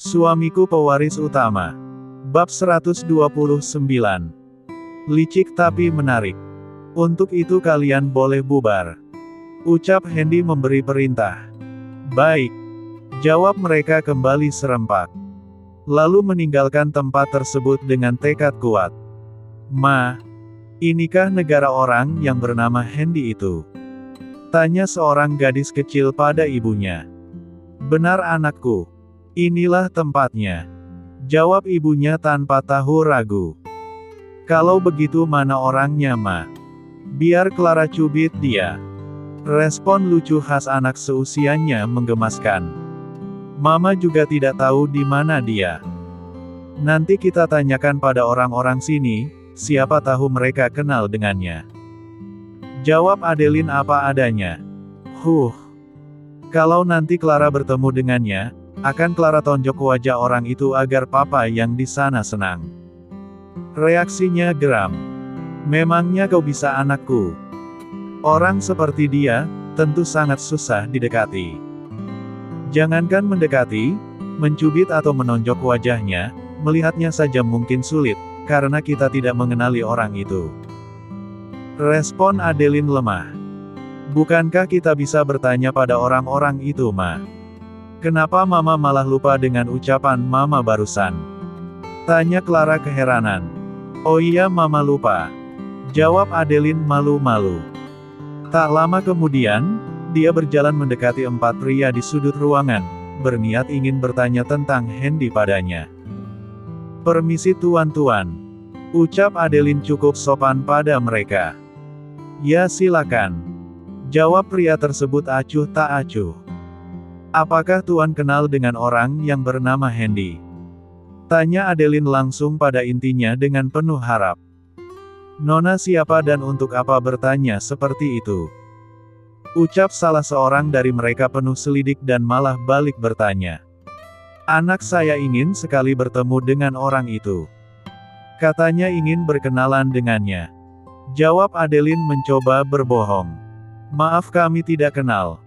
Suamiku pewaris utama. Bab 129. Licik tapi menarik. Untuk itu kalian boleh bubar. Ucap Hendy memberi perintah. Baik. Jawab mereka kembali serempak. Lalu meninggalkan tempat tersebut dengan tekad kuat. Ma, inikah negara orang yang bernama Hendy itu? Tanya seorang gadis kecil pada ibunya. Benar anakku. Inilah tempatnya. Jawab ibunya tanpa tahu ragu. Kalau begitu mana orangnya ma? Biar Clara cubit dia. Respon lucu khas anak seusianya menggemaskan. Mama juga tidak tahu di mana dia. Nanti kita tanyakan pada orang-orang sini, siapa tahu mereka kenal dengannya. Jawab Adeline apa adanya. Kalau nanti Clara bertemu dengannya, akan Clara tonjok wajah orang itu agar papa yang di sana senang. Reaksinya geram. Memangnya kau bisa anakku? Orang seperti dia, tentu sangat susah didekati. Jangankan mendekati, mencubit atau menonjok wajahnya, melihatnya saja mungkin sulit, karena kita tidak mengenali orang itu. Respon Adeline lemah. Bukankah kita bisa bertanya pada orang-orang itu ma? Kenapa mama malah lupa dengan ucapan mama barusan? Tanya Clara keheranan. Oh iya mama lupa. Jawab Adeline malu-malu. Tak lama kemudian, dia berjalan mendekati 4 pria di sudut ruangan, berniat ingin bertanya tentang Hendy padanya. Permisi tuan-tuan. Ucap Adeline cukup sopan pada mereka. Ya silakan. Jawab pria tersebut acuh tak acuh. Apakah tuan kenal dengan orang yang bernama Hendy? Tanya Adeline langsung pada intinya dengan penuh harap. Nona siapa dan untuk apa bertanya seperti itu? Ucap salah seorang dari mereka penuh selidik dan malah balik bertanya. Anak saya ingin sekali bertemu dengan orang itu. Katanya ingin berkenalan dengannya. Jawab Adeline mencoba berbohong. Maaf kami tidak kenal.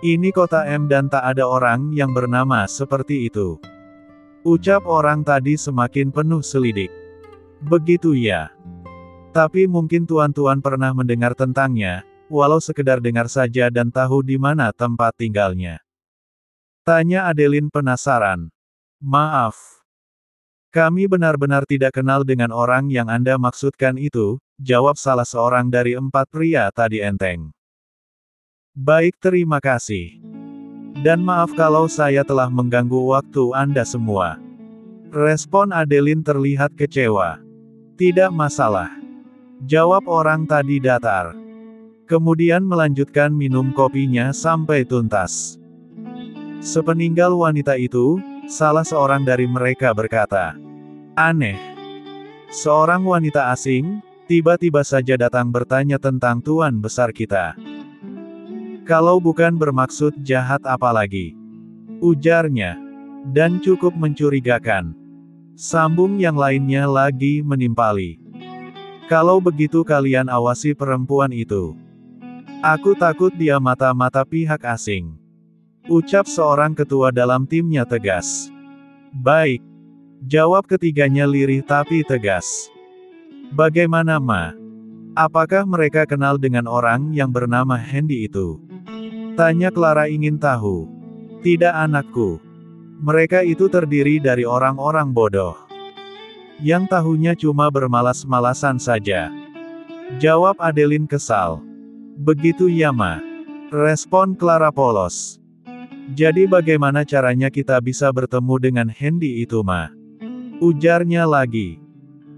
Ini kota M dan tak ada orang yang bernama seperti itu. Ucap orang tadi semakin penuh selidik. Begitu ya. Tapi mungkin tuan-tuan pernah mendengar tentangnya, walau sekedar dengar saja dan tahu di mana tempat tinggalnya. Tanya Adeline penasaran. Maaf. Kami benar-benar tidak kenal dengan orang yang Anda maksudkan itu, jawab salah seorang dari 4 pria tadi enteng. Baik terima kasih. Dan maaf kalau saya telah mengganggu waktu Anda semua. Respon Adeline terlihat kecewa. Tidak masalah. Jawab orang tadi datar. Kemudian melanjutkan minum kopinya sampai tuntas. Sepeninggal wanita itu, salah seorang dari mereka berkata. Aneh. Seorang wanita asing, tiba-tiba saja datang bertanya tentang tuan besar kita. Kalau bukan bermaksud jahat apalagi. Ujarnya. Dan cukup mencurigakan. Sambung yang lainnya lagi menimpali. Kalau begitu kalian awasi perempuan itu. Aku takut dia mata-mata pihak asing. Ucap seorang ketua dalam timnya tegas. Baik. Jawab ketiganya lirih tapi tegas. Bagaimana ma? Apakah mereka kenal dengan orang yang bernama Hendy itu? Tanya Clara ingin tahu. Tidak anakku. Mereka itu terdiri dari orang-orang bodoh. Yang tahunya cuma bermalas-malasan saja. Jawab Adeline kesal. Begitu ya ma. Respon Clara polos. Jadi bagaimana caranya kita bisa bertemu dengan Hendy itu ma? Ujarnya lagi.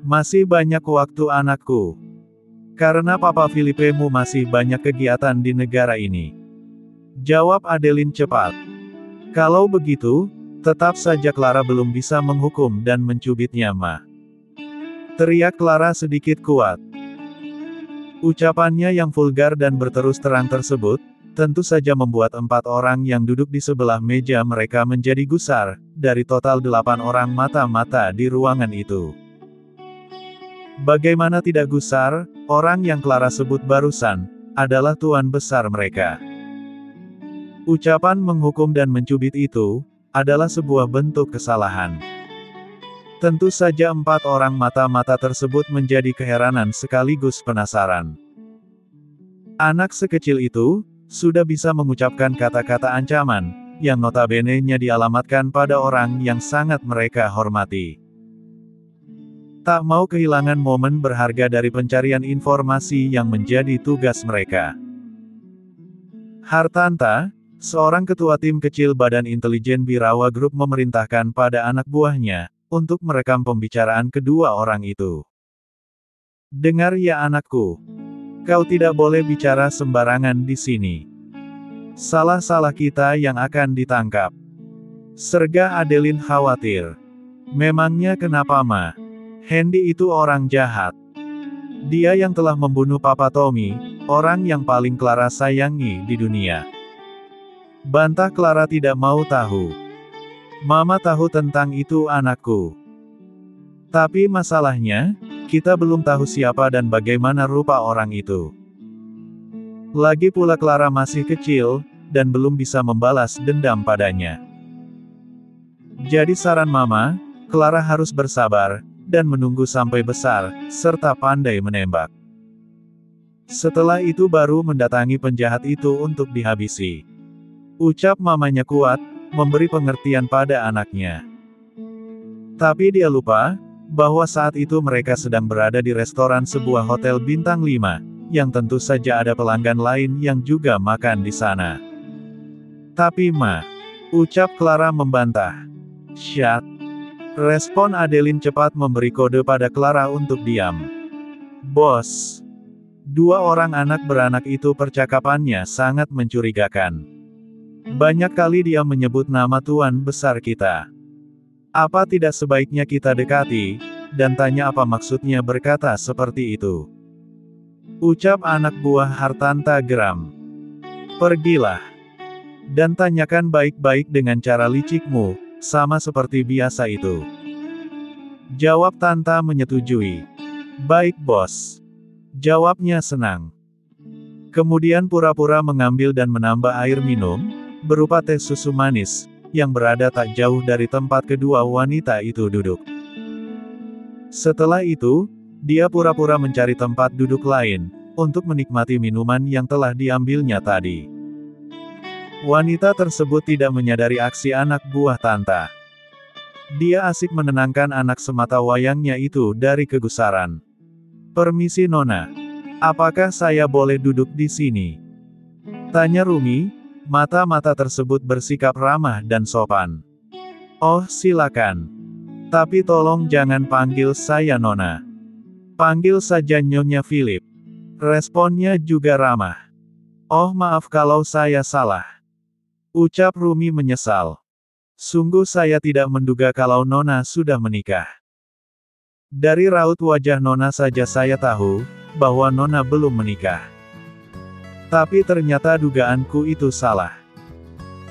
Masih banyak waktu anakku. Karena Papa Filipemu masih banyak kegiatan di negara ini. Jawab Adeline cepat. Kalau begitu, tetap saja Clara belum bisa menghukum dan mencubitnya ma. Teriak Clara sedikit kuat. Ucapannya yang vulgar dan berterus terang tersebut, tentu saja membuat 4 orang yang duduk di sebelah meja mereka menjadi gusar, dari total 8 orang mata-mata di ruangan itu. Bagaimana tidak gusar, orang yang Clara sebut barusan, adalah tuan besar mereka. Ucapan menghukum dan mencubit itu, adalah sebuah bentuk kesalahan. Tentu saja 4 orang mata-mata tersebut menjadi keheranan sekaligus penasaran. Anak sekecil itu, sudah bisa mengucapkan kata-kata ancaman, yang notabene-nya dialamatkan pada orang yang sangat mereka hormati. Tak mau kehilangan momen berharga dari pencarian informasi yang menjadi tugas mereka. Hartanta, seorang ketua tim kecil Badan Intelijen Birawa Group memerintahkan pada anak buahnya, untuk merekam pembicaraan kedua orang itu. Dengar ya anakku. Kau tidak boleh bicara sembarangan di sini. Salah-salah kita yang akan ditangkap. Sergah Adeline khawatir. Memangnya kenapa ma? Hendy itu orang jahat. Dia yang telah membunuh Papa Tommy, orang yang paling Clara sayangi di dunia. Bantah Clara tidak mau tahu. Mama tahu tentang itu anakku. Tapi masalahnya, kita belum tahu siapa dan bagaimana rupa orang itu. Lagi pula Clara masih kecil, dan belum bisa membalas dendam padanya. Jadi saran Mama, Clara harus bersabar, dan menunggu sampai besar, serta pandai menembak. Setelah itu baru mendatangi penjahat itu untuk dihabisi. Ucap mamanya kuat, memberi pengertian pada anaknya. Tapi dia lupa, bahwa saat itu mereka sedang berada di restoran sebuah hotel bintang 5, yang tentu saja ada pelanggan lain yang juga makan di sana. Tapi ma, ucap Clara membantah. Syat. Respon Adeline cepat memberi kode pada Clara untuk diam. Bos. 2 orang anak beranak itu percakapannya sangat mencurigakan. Banyak kali dia menyebut nama Tuan Besar kita. Apa tidak sebaiknya kita dekati, dan tanya apa maksudnya berkata seperti itu? Ucap anak buah Hartanta geram. Pergilah. Dan tanyakan baik-baik dengan cara licikmu, sama seperti biasa itu. Jawab Tanta menyetujui. Baik bos. Jawabnya senang. Kemudian pura-pura mengambil dan menambah air minum, berupa teh susu manis, yang berada tak jauh dari tempat kedua wanita itu duduk. Setelah itu, dia pura-pura mencari tempat duduk lain, untuk menikmati minuman yang telah diambilnya tadi. Wanita tersebut tidak menyadari aksi anak buah Tanta. Dia asik menenangkan anak semata wayangnya itu dari kegusaran. Permisi Nona. Apakah saya boleh duduk di sini? Tanya Rumi, mata-mata tersebut bersikap ramah dan sopan. Oh silakan. Tapi tolong jangan panggil saya Nona. Panggil saja Nyonya Philip. Responnya juga ramah. Oh maaf kalau saya salah. Ucap Rumi menyesal. Sungguh saya tidak menduga kalau Nona sudah menikah. Dari raut wajah Nona saja saya tahu, bahwa Nona belum menikah. Tapi ternyata dugaanku itu salah.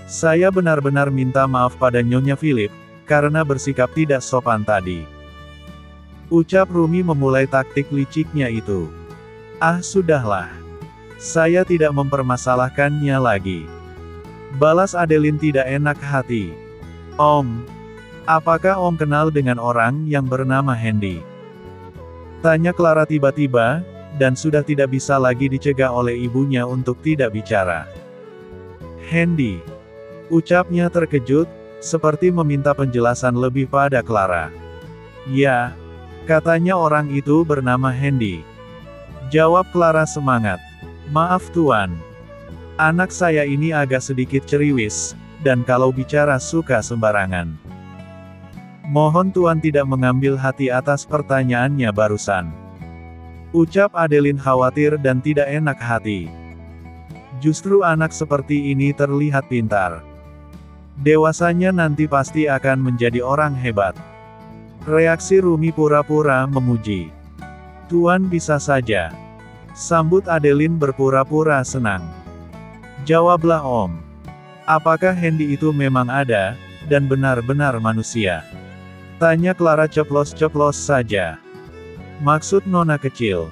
Saya benar-benar minta maaf pada Nyonya Philip, karena bersikap tidak sopan tadi. Ucap Rumi memulai taktik liciknya itu. Ah sudahlah. Saya tidak mempermasalahkannya lagi. Balas Adeline tidak enak hati. Om. Apakah Om kenal dengan orang yang bernama Hendy? Tanya Clara tiba-tiba, dan sudah tidak bisa lagi dicegah oleh ibunya untuk tidak bicara. Hendy. Ucapnya terkejut, seperti meminta penjelasan lebih pada Clara. Ya. Katanya orang itu bernama Hendy. Jawab Clara semangat. Maaf Tuan. Anak saya ini agak sedikit ceriwis, dan kalau bicara suka sembarangan. Mohon Tuan tidak mengambil hati atas pertanyaannya barusan. Ucap Adeline khawatir dan tidak enak hati. Justru anak seperti ini terlihat pintar. Dewasanya nanti pasti akan menjadi orang hebat. Reaksi Rumi pura-pura memuji. Tuan bisa saja. Sambut Adeline berpura-pura senang. Jawablah Om. Apakah Hendy itu memang ada, dan benar-benar manusia? Tanya Clara ceplos-ceplos saja. Maksud Nona kecil?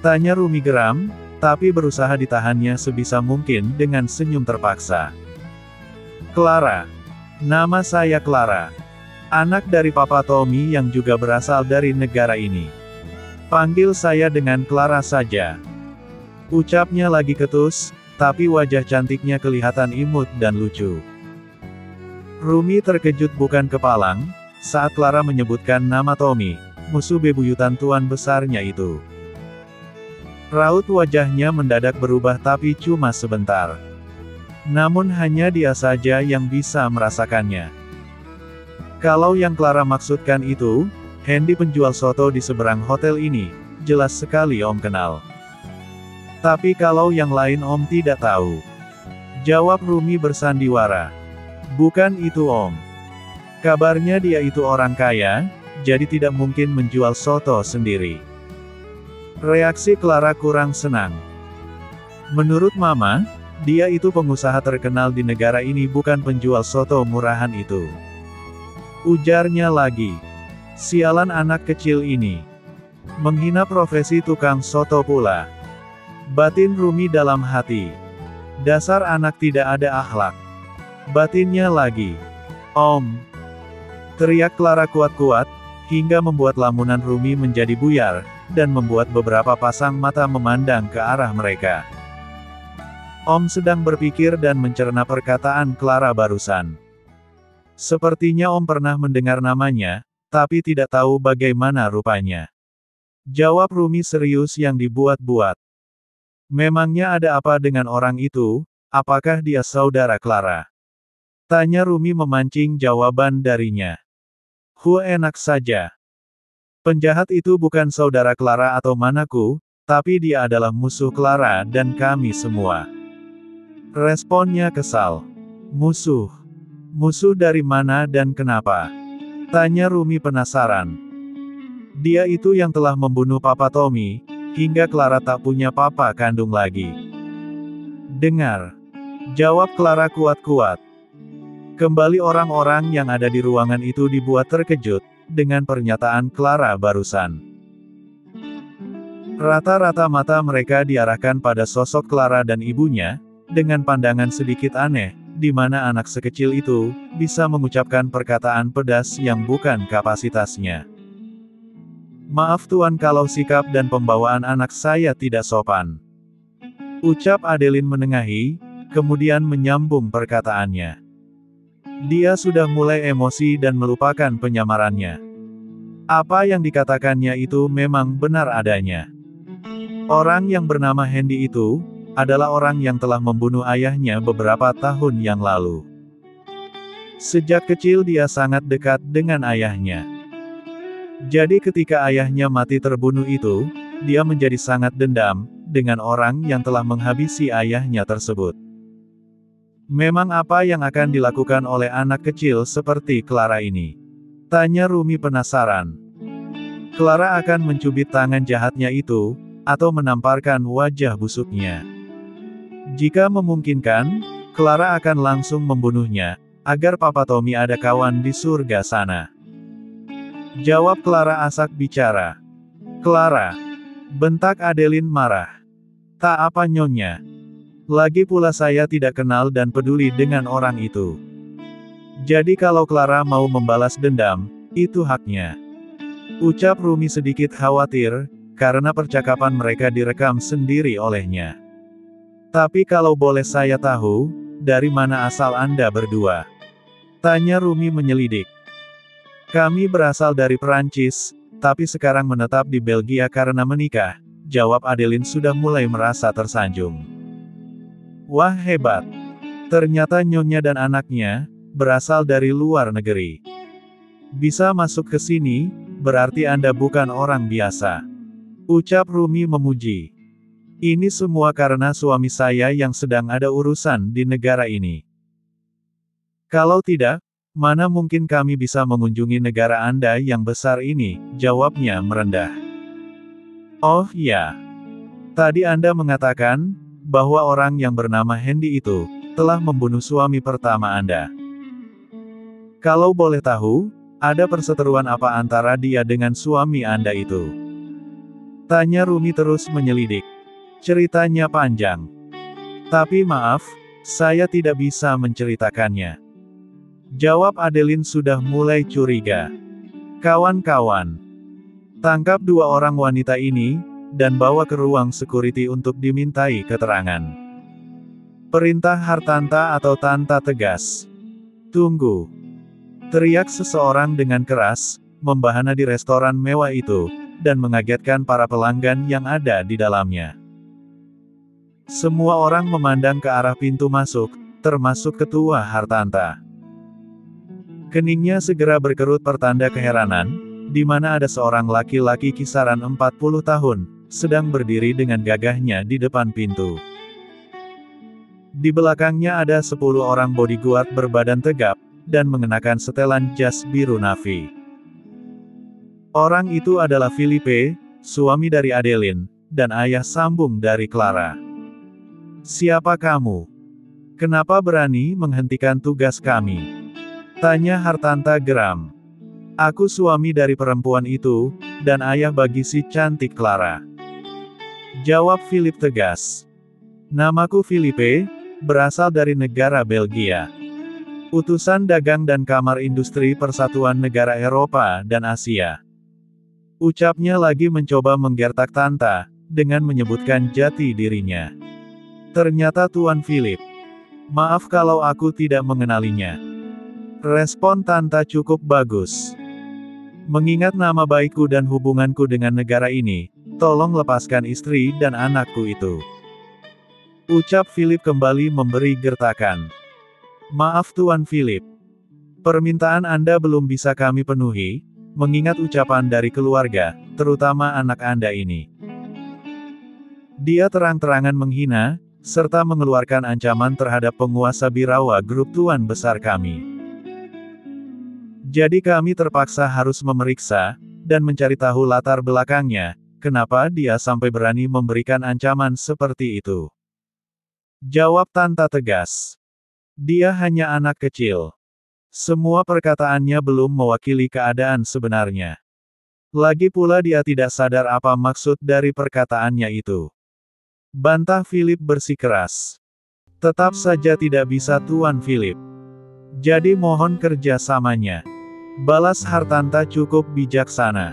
Tanya Rumi geram, tapi berusaha ditahannya sebisa mungkin dengan senyum terpaksa. Clara. Nama saya Clara. Anak dari Papa Tommy yang juga berasal dari negara ini. Panggil saya dengan Clara saja. Ucapnya lagi ketus, tapi wajah cantiknya kelihatan imut dan lucu. Rumi terkejut bukan kepalang, saat Clara menyebutkan nama Tommy, musuh bebuyutan tuan besarnya itu. Raut wajahnya mendadak berubah tapi cuma sebentar. Namun hanya dia saja yang bisa merasakannya. Kalau yang Clara maksudkan itu, Hendy penjual soto di seberang hotel ini, jelas sekali Om kenal. Tapi kalau yang lain Om tidak tahu. Jawab Rumi bersandiwara. Bukan itu Om. Kabarnya dia itu orang kaya, jadi tidak mungkin menjual soto sendiri. Reaksi Clara kurang senang. Menurut Mama, dia itu pengusaha terkenal di negara ini bukan penjual soto murahan itu. Ujarnya lagi. Sialan anak kecil ini. Menghina profesi tukang soto pula. Batin Rumi dalam hati. Dasar anak tidak ada akhlak. Batinnya lagi. Om. Teriak Clara kuat-kuat, hingga membuat lamunan Rumi menjadi buyar, dan membuat beberapa pasang mata memandang ke arah mereka. Om sedang berpikir dan mencerna perkataan Clara barusan. Sepertinya Om pernah mendengar namanya, tapi tidak tahu bagaimana rupanya. Jawab Rumi serius yang dibuat-buat. Memangnya ada apa dengan orang itu, apakah dia saudara Clara? Tanya Rumi memancing jawaban darinya. Enak saja. Penjahat itu bukan saudara Clara atau manaku, tapi dia adalah musuh Clara dan kami semua. Responnya kesal. Musuh? Musuh dari mana dan kenapa? Tanya Rumi penasaran. Dia itu yang telah membunuh Papa Tommy, hingga Clara tak punya papa kandung lagi. Dengar. Jawab Clara kuat-kuat. Kembali orang-orang yang ada di ruangan itu dibuat terkejut, dengan pernyataan Clara barusan. Rata-rata mata mereka diarahkan pada sosok Clara dan ibunya, dengan pandangan sedikit aneh, di mana anak sekecil itu bisa mengucapkan perkataan pedas yang bukan kapasitasnya. Maaf Tuan kalau sikap dan pembawaan anak saya tidak sopan. Ucap Adeline menengahi, kemudian menyambung perkataannya. Dia sudah mulai emosi dan melupakan penyamarannya. Apa yang dikatakannya itu memang benar adanya. Orang yang bernama Hendy itu adalah orang yang telah membunuh ayahnya beberapa tahun yang lalu. Sejak kecil dia sangat dekat dengan ayahnya. Jadi ketika ayahnya mati terbunuh itu, dia menjadi sangat dendam dengan orang yang telah menghabisi ayahnya tersebut. Memang apa yang akan dilakukan oleh anak kecil seperti Clara ini? Tanya Rumi penasaran. Clara akan mencubit tangan jahatnya itu, atau menamparkan wajah busuknya. Jika memungkinkan, Clara akan langsung membunuhnya, agar Papa Tommy ada kawan di surga sana. Jawab Clara asak bicara. Clara. Bentak Adeline marah. Tak apa nyonya. Lagi pula saya tidak kenal dan peduli dengan orang itu. Jadi kalau Clara mau membalas dendam, itu haknya. Ucap Rumi sedikit khawatir, karena percakapan mereka direkam sendiri olehnya. Tapi kalau boleh saya tahu, dari mana asal Anda berdua? Tanya Rumi menyelidik. Kami berasal dari Perancis, tapi sekarang menetap di Belgia karena menikah, jawab Adeline sudah mulai merasa tersanjung. Wah hebat. Ternyata nyonya dan anaknya, berasal dari luar negeri. Bisa masuk ke sini, berarti Anda bukan orang biasa. Ucap Rumi memuji. Ini semua karena suami saya yang sedang ada urusan di negara ini. Kalau tidak, mana mungkin kami bisa mengunjungi negara Anda yang besar ini, jawabnya merendah. Oh ya. Tadi Anda mengatakan, bahwa orang yang bernama Hendy itu, telah membunuh suami pertama Anda. Kalau boleh tahu, ada perseteruan apa antara dia dengan suami Anda itu? Tanya Rumi terus menyelidik. Ceritanya panjang. Tapi maaf, saya tidak bisa menceritakannya. Jawab Adeline sudah mulai curiga. Kawan-kawan, tangkap dua orang wanita ini, dan bawa ke ruang security untuk dimintai keterangan. Perintah Hartanta atau Tanta tegas. Tunggu. Teriak seseorang dengan keras, membahana di restoran mewah itu, dan mengagetkan para pelanggan yang ada di dalamnya. Semua orang memandang ke arah pintu masuk, termasuk ketua Hartanta. Keningnya segera berkerut pertanda keheranan, di mana ada seorang laki-laki kisaran 40 tahun, sedang berdiri dengan gagahnya di depan pintu. Di belakangnya ada 10 orang bodyguard berbadan tegap, dan mengenakan setelan jas biru navy. Orang itu adalah Philippe, suami dari Adeline, dan ayah sambung dari Clara. Siapa kamu? Kenapa berani menghentikan tugas kami? Tanya Hartanta geram. Aku suami dari perempuan itu, dan ayah bagi si cantik Clara. Jawab Philip tegas. Namaku Philippe, berasal dari negara Belgia. Utusan dagang dan kamar industri Persatuan Negara Eropa dan Asia. Ucapnya lagi mencoba menggertak Tanta, dengan menyebutkan jati dirinya. Ternyata Tuan Philip. Maaf kalau aku tidak mengenalinya. Respon Tanta cukup bagus. Mengingat nama baikku dan hubunganku dengan negara ini, tolong lepaskan istri dan anakku itu. Ucap Philip kembali memberi gertakan. Maaf Tuan Philip. Permintaan Anda belum bisa kami penuhi, mengingat ucapan dari keluarga, terutama anak Anda ini. Dia terang-terangan menghina, serta mengeluarkan ancaman terhadap penguasa Birawa Grup Tuan Besar kami. Jadi kami terpaksa harus memeriksa, dan mencari tahu latar belakangnya, kenapa dia sampai berani memberikan ancaman seperti itu. Jawab Tanta tegas. Dia hanya anak kecil. Semua perkataannya belum mewakili keadaan sebenarnya. Lagi pula dia tidak sadar apa maksud dari perkataannya itu. Bantah Philip bersikeras. Tetap saja tidak bisa Tuan Philip. Jadi mohon kerjasamanya. Balas Hartanta cukup bijaksana.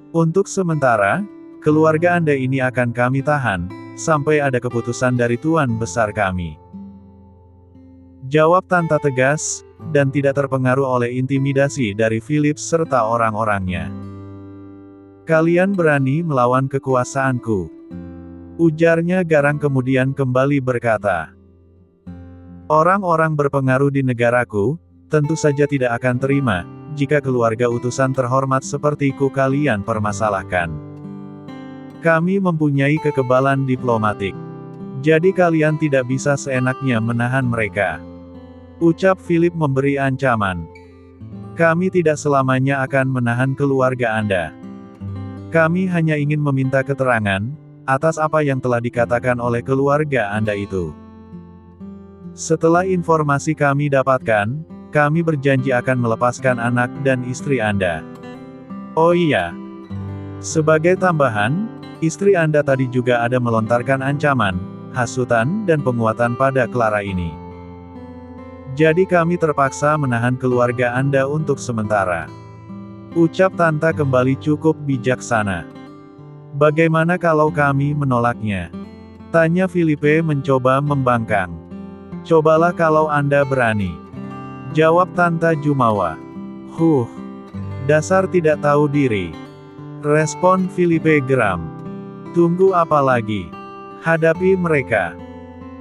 Untuk sementara, keluarga Anda ini akan kami tahan, sampai ada keputusan dari Tuan Besar kami. Jawab Tanta tegas, dan tidak terpengaruh oleh intimidasi dari Philip serta orang-orangnya. Kalian berani melawan kekuasaanku. Ujarnya garang kemudian kembali berkata. Orang-orang berpengaruh di negaraku, tentu saja tidak akan terima, jika keluarga utusan terhormat sepertiku kalian permasalahkan. Kami mempunyai kekebalan diplomatik. Jadi kalian tidak bisa seenaknya menahan mereka. Ucap Philip memberi ancaman. Kami tidak selamanya akan menahan keluarga Anda. Kami hanya ingin meminta keterangan, atas apa yang telah dikatakan oleh keluarga Anda itu. Setelah informasi kami dapatkan, kami berjanji akan melepaskan anak dan istri Anda. Oh iya. Sebagai tambahan, istri Anda tadi juga ada melontarkan ancaman, hasutan, dan penguatan pada Clara ini. Jadi kami terpaksa menahan keluarga Anda untuk sementara. Ucap Tanta kembali cukup bijaksana. Bagaimana kalau kami menolaknya? Tanya Philippe mencoba membangkang. Cobalah kalau Anda berani. Jawab Tanta jumawa. Dasar tidak tahu diri. Respon Philippe geram. Tunggu apa lagi? Hadapi mereka.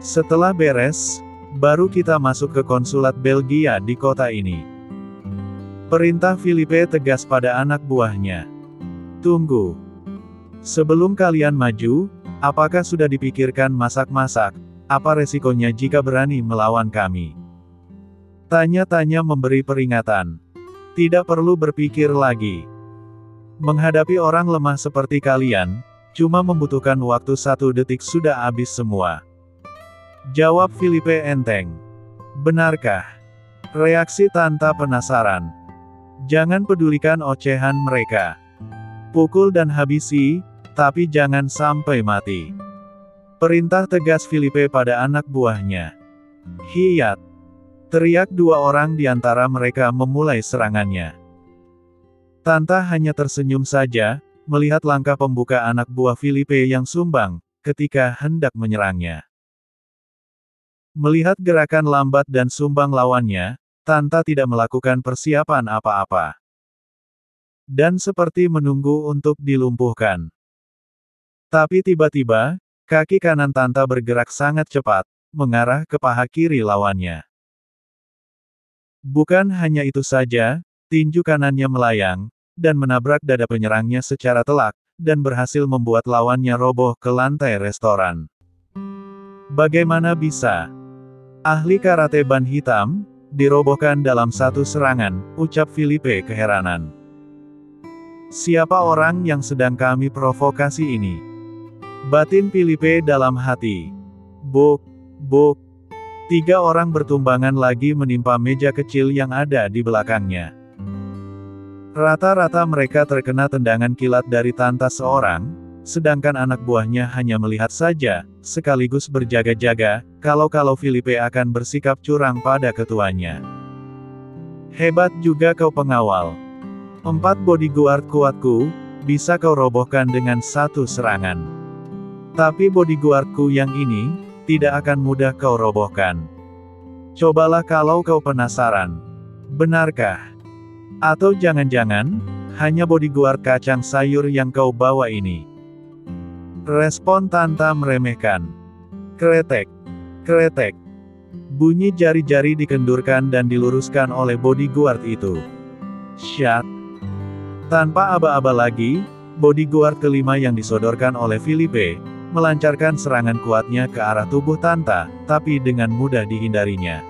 Setelah beres, baru kita masuk ke konsulat Belgia di kota ini. Perintah Philippe tegas pada anak buahnya. Tunggu. Sebelum kalian maju, apakah sudah dipikirkan masak-masak, apa resikonya jika berani melawan kami? Tanya-tanya memberi peringatan. Tidak perlu berpikir lagi. Menghadapi orang lemah seperti kalian, cuma membutuhkan waktu 1 detik sudah habis semua. Jawab Philippe enteng. Benarkah? Reaksi Tanta penasaran. Jangan pedulikan ocehan mereka. Pukul dan habisi, tapi jangan sampai mati. Perintah tegas Philippe pada anak buahnya. Hiyat. Teriak dua orang di antara mereka memulai serangannya. Tanta hanya tersenyum saja, melihat langkah pembuka anak buah Filipe yang sumbang, ketika hendak menyerangnya. Melihat gerakan lambat dan sumbang lawannya, Tanta tidak melakukan persiapan apa-apa. Dan seperti menunggu untuk dilumpuhkan. Tapi tiba-tiba, kaki kanan Tanta bergerak sangat cepat, mengarah ke paha kiri lawannya. Bukan hanya itu saja, tinju kanannya melayang, dan menabrak dada penyerangnya secara telak, dan berhasil membuat lawannya roboh ke lantai restoran. Bagaimana bisa? Ahli karate ban hitam, dirobohkan dalam satu serangan, ucap Filipe keheranan. Siapa orang yang sedang kami provokasi ini? Batin Filipe dalam hati. Buk, buk. 3 orang bertumbangan lagi menimpa meja kecil yang ada di belakangnya. Rata-rata mereka terkena tendangan kilat dari Tanta seorang, sedangkan anak buahnya hanya melihat saja, sekaligus berjaga-jaga, kalau Filipe akan bersikap curang pada ketuanya. Hebat juga kau pengawal. 4 bodyguard kuatku, bisa kau robohkan dengan satu serangan. Tapi bodyguardku yang ini, tidak akan mudah kau robohkan. Cobalah kalau kau penasaran. Benarkah? Atau jangan-jangan, hanya bodyguard kacang sayur yang kau bawa ini? Respon Tanta meremehkan. Kretek. Kretek. Bunyi jari-jari dikendurkan dan diluruskan oleh bodyguard itu. Syat. Tanpa aba-aba lagi, bodyguard kelima yang disodorkan oleh Filipe, melancarkan serangan kuatnya ke arah tubuh Tanta, tapi dengan mudah dihindarinya.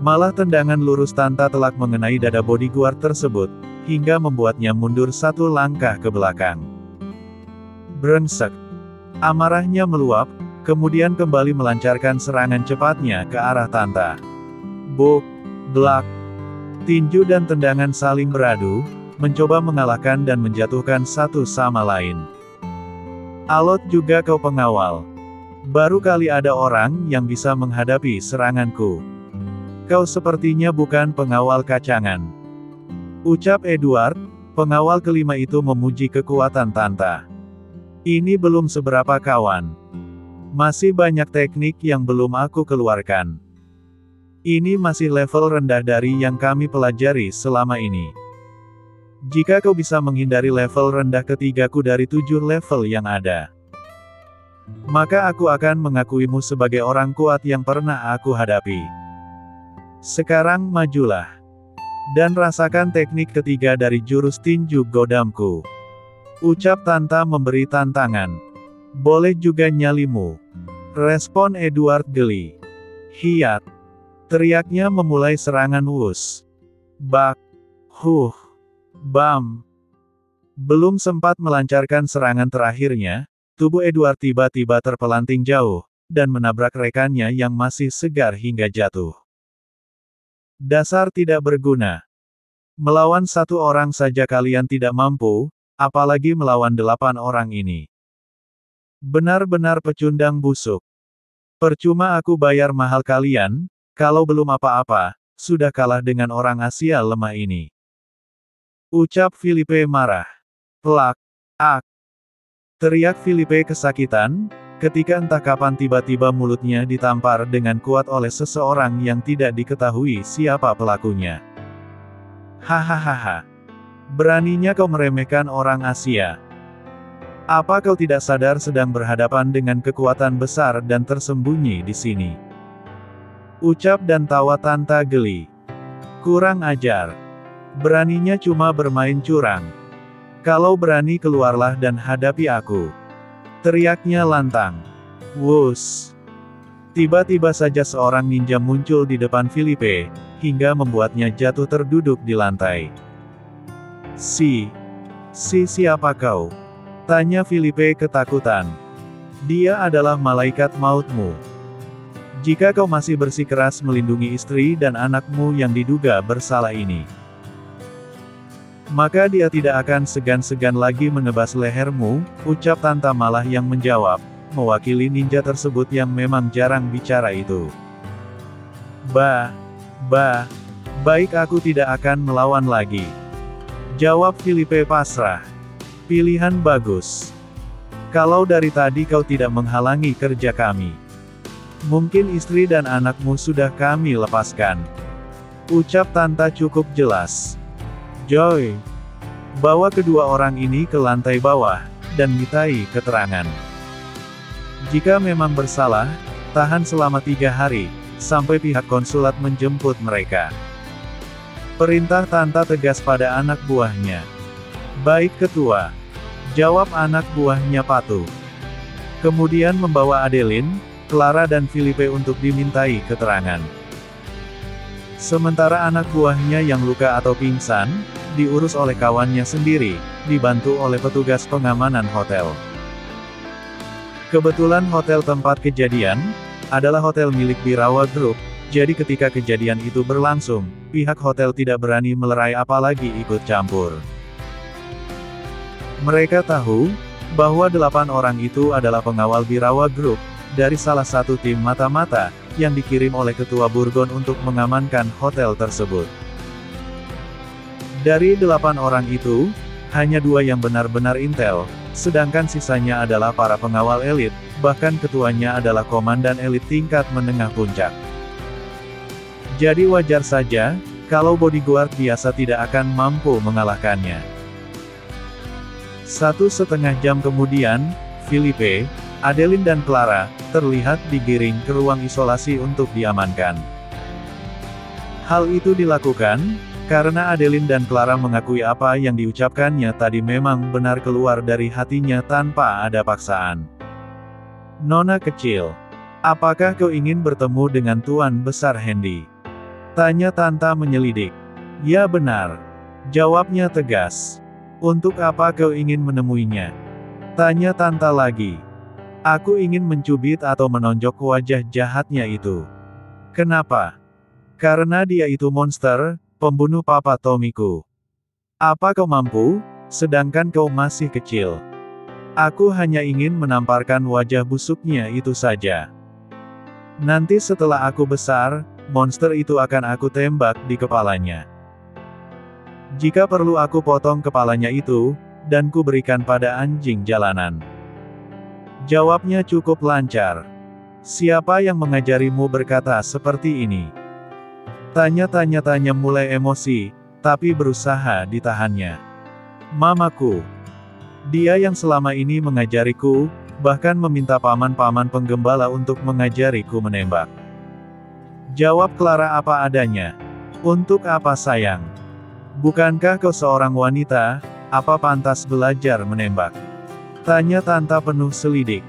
Malah tendangan lurus Tanta telak mengenai dada bodyguard tersebut, hingga membuatnya mundur 1 langkah ke belakang. Brengsek. Amarahnya meluap, kemudian kembali melancarkan serangan cepatnya ke arah Tanta. Buk, blak. Tinju dan tendangan saling beradu, mencoba mengalahkan dan menjatuhkan satu sama lain. Alot juga kau pengawal. Baru kali ada orang yang bisa menghadapi seranganku. Kau sepertinya bukan pengawal kacangan. Ucap Edward, pengawal kelima itu memuji kekuatan Tanta. Ini belum seberapa kawan. Masih banyak teknik yang belum aku keluarkan. Ini masih level rendah dari yang kami pelajari selama ini. Jika kau bisa menghindari level rendah ketigaku dari 7 level yang ada, maka aku akan mengakuimu sebagai orang kuat yang pernah aku hadapi. Sekarang majulah. Dan rasakan teknik ketiga dari jurus tinju godamku. Ucap Tanta memberi tantangan. Boleh juga nyalimu. Respon Edward geli. Hiat. Teriaknya memulai serangan wus. Bak. Bam. Belum sempat melancarkan serangan terakhirnya, tubuh Edward tiba-tiba terpelanting jauh, dan menabrak rekannya yang masih segar hingga jatuh. Dasar tidak berguna. Melawan 1 orang saja kalian tidak mampu, apalagi melawan 8 orang ini. Benar-benar pecundang busuk. Percuma aku bayar mahal kalian, kalau belum apa-apa, sudah kalah dengan orang Asia lemah ini. Ucap Filipe marah. Plak. Ak. Teriak Filipe kesakitan, ketika entah kapan tiba-tiba mulutnya ditampar dengan kuat oleh seseorang yang tidak diketahui siapa pelakunya. Hahaha. Beraninya kau meremehkan orang Asia. Apa kau tidak sadar sedang berhadapan dengan kekuatan besar dan tersembunyi di sini? Ucap dan tawa Tanta geli. Kurang ajar. Beraninya cuma bermain curang. Kalau berani keluarlah dan hadapi aku. Teriaknya lantang. Wus. Tiba-tiba saja seorang ninja muncul di depan Filipe, hingga membuatnya jatuh terduduk di lantai. Siapa kau? Tanya Filipe ketakutan. Dia adalah malaikat mautmu. Jika kau masih bersikeras melindungi istri dan anakmu yang diduga bersalah ini, maka dia tidak akan segan-segan lagi menebas lehermu, ucap Tanta malah yang menjawab, mewakili ninja tersebut yang memang jarang bicara itu. Bah, baik aku tidak akan melawan lagi. Jawab Filipe pasrah. Pilihan bagus. Kalau dari tadi kau tidak menghalangi kerja kami. Mungkin istri dan anakmu sudah kami lepaskan. Ucap Tanta cukup jelas. Joy, bawa kedua orang ini ke lantai bawah, dan mintai keterangan. Jika memang bersalah, tahan selama 3 hari, sampai pihak konsulat menjemput mereka. Perintah Tanta tegas pada anak buahnya. Baik ketua. Jawab anak buahnya patuh. Kemudian membawa Adeline, Clara dan Filipe untuk dimintai keterangan. Sementara anak buahnya yang luka atau pingsan, diurus oleh kawannya sendiri, dibantu oleh petugas pengamanan hotel. Kebetulan hotel tempat kejadian, adalah hotel milik Birawa Group, jadi ketika kejadian itu berlangsung, pihak hotel tidak berani melerai apalagi ikut campur. Mereka tahu, bahwa 8 orang itu adalah pengawal Birawa Group, dari salah satu tim mata-mata, yang dikirim oleh ketua Burgon untuk mengamankan hotel tersebut. Dari 8 orang itu, hanya 2 yang benar-benar intel, sedangkan sisanya adalah para pengawal elit, bahkan ketuanya adalah komandan elit tingkat menengah puncak. Jadi wajar saja, kalau bodyguard biasa tidak akan mampu mengalahkannya. 1,5 jam kemudian, Filipe, Adeline dan Clara, terlihat digiring ke ruang isolasi untuk diamankan. Hal itu dilakukan, karena Adeline dan Clara mengakui apa yang diucapkannya tadi memang benar keluar dari hatinya tanpa ada paksaan. Nona kecil, apakah kau ingin bertemu dengan Tuan Besar Hendy? Tanya Tanta menyelidik. Ya benar. Jawabnya tegas. Untuk apa kau ingin menemuinya? Tanya Tanta lagi. Aku ingin mencubit atau menonjok wajah jahatnya itu. Kenapa? Karena dia itu monster, pembunuh papa Tomiku. Apa kau mampu, sedangkan kau masih kecil? Aku hanya ingin menamparkan wajah busuknya itu saja. Nanti setelah aku besar, monster itu akan aku tembak di kepalanya. Jika perlu aku potong kepalanya itu, dan ku berikan pada anjing jalanan. Jawabnya cukup lancar. Siapa yang mengajarimu berkata seperti ini? Tanya mulai emosi, tapi berusaha ditahannya. Mamaku. Dia yang selama ini mengajariku, bahkan meminta paman-paman penggembala untuk mengajariku menembak. Jawab Clara apa adanya. Untuk apa sayang? Bukankah kau seorang wanita, apa pantas belajar menembak? Tanya Tanta penuh selidik.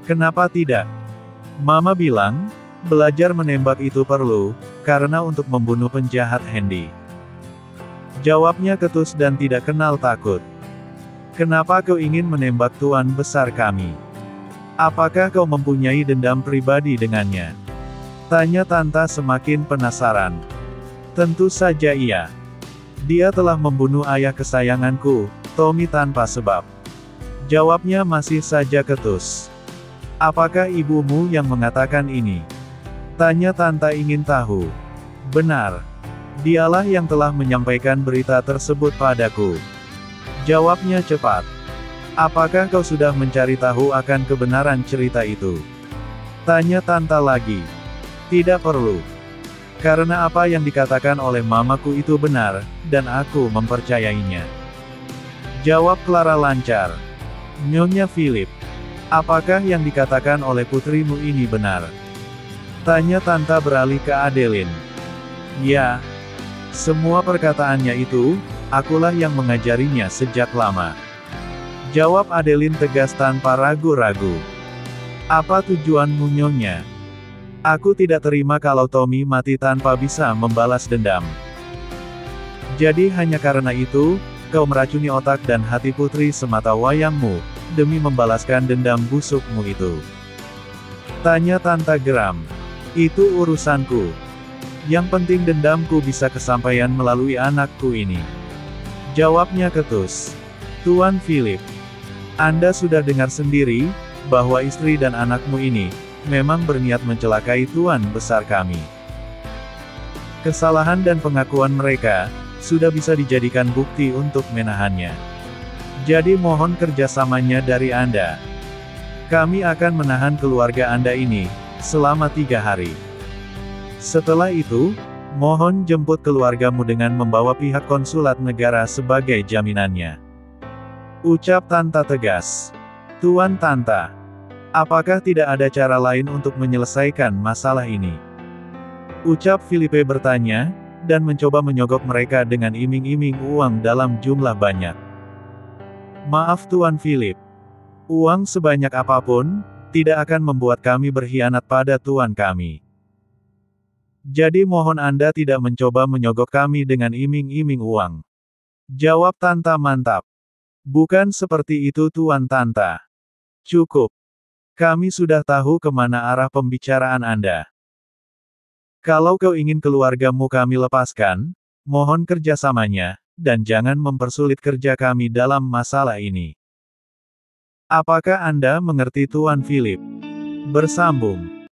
Kenapa tidak? Mama bilang, belajar menembak itu perlu, karena untuk membunuh penjahat Hendy. Jawabnya ketus dan tidak kenal takut. Kenapa kau ingin menembak Tuan Besar kami? Apakah kau mempunyai dendam pribadi dengannya? Tanya Tanta semakin penasaran. Tentu saja iya. Dia telah membunuh ayah kesayanganku, Tommy tanpa sebab. Jawabnya masih saja ketus. Apakah ibumu yang mengatakan ini? Tanya Tanta ingin tahu. Benar. Dialah yang telah menyampaikan berita tersebut padaku. Jawabnya cepat. Apakah kau sudah mencari tahu akan kebenaran cerita itu? Tanya Tanta lagi. Tidak perlu. Karena apa yang dikatakan oleh mamaku itu benar, dan aku mempercayainya. Jawab Clara lancar. Nyonya Philip. Apakah yang dikatakan oleh putrimu ini benar? Tanya Tanta beralih ke Adeline. Ya. Semua perkataannya itu, akulah yang mengajarinya sejak lama. Jawab Adeline tegas tanpa ragu-ragu. Apa tujuanmu Nyonya? Aku tidak terima kalau Tommy mati tanpa bisa membalas dendam. Jadi hanya karena itu, kau meracuni otak dan hati putri semata wayangmu, demi membalaskan dendam busukmu itu. Tanya Tanta geram. Itu urusanku. Yang penting dendamku bisa kesampaian melalui anakku ini. Jawabnya ketus. Tuan Philip. Anda sudah dengar sendiri, bahwa istri dan anakmu ini, memang berniat mencelakai Tuan Besar kami. Kesalahan dan pengakuan mereka, sudah bisa dijadikan bukti untuk menahannya. Jadi mohon kerjasamanya dari Anda. Kami akan menahan keluarga Anda ini, selama 3 hari. Setelah itu, mohon jemput keluargamu dengan membawa pihak konsulat negara sebagai jaminannya. Ucap Tanta tegas. Tuan Tanta, apakah tidak ada cara lain untuk menyelesaikan masalah ini? Ucap Filipe bertanya, dan mencoba menyogok mereka dengan iming-iming uang dalam jumlah banyak. Maaf Tuan Philip. Uang sebanyak apapun, tidak akan membuat kami berkhianat pada Tuan kami. Jadi mohon Anda tidak mencoba menyogok kami dengan iming-iming uang. Jawab Tanta mantap. Bukan seperti itu Tuan Tanta. Cukup. Kami sudah tahu kemana arah pembicaraan Anda. Kalau kau ingin keluargamu kami lepaskan, mohon kerjasamanya, dan jangan mempersulit kerja kami dalam masalah ini. Apakah Anda mengerti Tuan Philip? Bersambung.